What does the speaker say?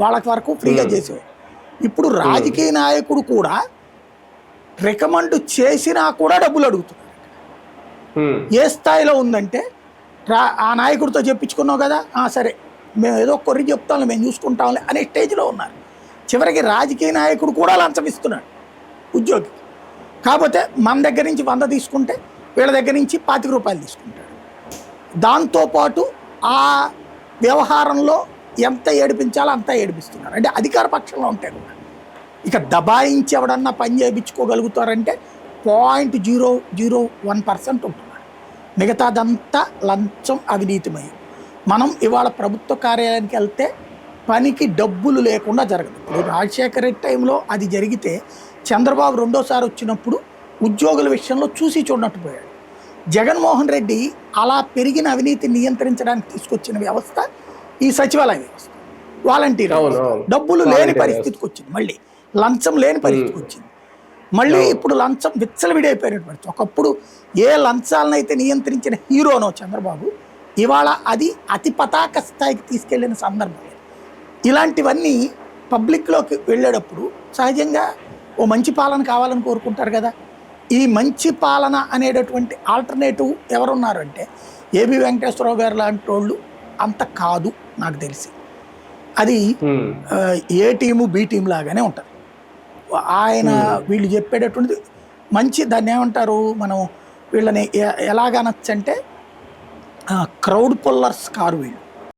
వాళ్ళకి వరకు ఫ్రీగా చేసేవారు. ఇప్పుడు రాజకీయ నాయకుడు కూడా రికమెండ్ చేసినా కూడా డబ్బులు అడుగుతున్నారు. ఏ స్థాయిలో ఉందంటే ఆ నాయకుడితో చెప్పించుకున్నావు కదా, సరే మేము ఏదో కొర్రి చెప్తాంలే, మేము చూసుకుంటాంలే అనే స్టేజ్లో ఉన్నారు. చివరికి రాజకీయ నాయకుడు కూడా లంచం ఇస్తున్నాడు ఉద్యోగికి. కాకపోతే మన దగ్గర నుంచి 100 తీసుకుంటే వీళ్ళ దగ్గర నుంచి 25 రూపాయలు తీసుకుంటాడు. దాంతోపాటు ఆ వ్యవహారంలో ఎంత ఏడిపించాలో అంతా ఏడిపిస్తున్నారు. అంటే అధికార పక్షంలో ఉంటే కూడా ఇక దబాయించి ఎవడన్నా పని చేయించుకోగలుగుతారంటే 0.001% ఉంటున్నారు. మిగతాదంతా లంచం, అవినీతిమయం. మనం ఇవాళ ప్రభుత్వ కార్యాలయానికి వెళ్తే పనికి డబ్బులు లేకుండా జరగదు. ఇప్పుడు రాజశేఖర రెడ్డి టైంలో అది జరిగితే చంద్రబాబు రెండోసారి వచ్చినప్పుడు ఉద్యోగుల విషయంలో చూసి చూడనట్టు పోయాడు. జగన్మోహన్ రెడ్డి అలా పెరిగిన అవినీతిని నియంత్రించడానికి తీసుకొచ్చిన వ్యవస్థ ఈ సచివాలయ వ్యవస్థ, వాలంటీర్ డబ్బులు లేని పరిస్థితికి వచ్చింది, మళ్ళీ లంచం లేని పరిస్థితికి వచ్చింది. మళ్ళీ ఇప్పుడు లంచం విచ్చలవిడైపోయినట్టు పరిస్థితి. ఒకప్పుడు ఏ లంచాలనైతే నియంత్రించిన హీరోనో చంద్రబాబు, ఇవాళ అది అతి పతాక స్థాయికి తీసుకెళ్లిన సందర్భం. ఇలాంటివన్నీ పబ్లిక్లోకి వెళ్ళేటప్పుడు సహజంగా ఓ మంచి పాలన కావాలని కోరుకుంటారు కదా. ఈ మంచి పాలన అనేటటువంటి ఆల్టర్నేటివ్ ఎవరున్నారంటే ఏబి వెంకటేశ్వరరావు గారు లాంటి వాళ్ళు అంత కాదు నాకు తెలిసి. అది ఏ టీము బి టీం లాగానే ఉంటుంది. ఆయన వీళ్ళు చెప్పేటటువంటిది మంచి, దాన్ని ఏమంటారు మనం వీళ్ళని ఎలాగనొచ్చంటే క్రౌడ్ పుల్లర్స్ కారు వీళ్ళు.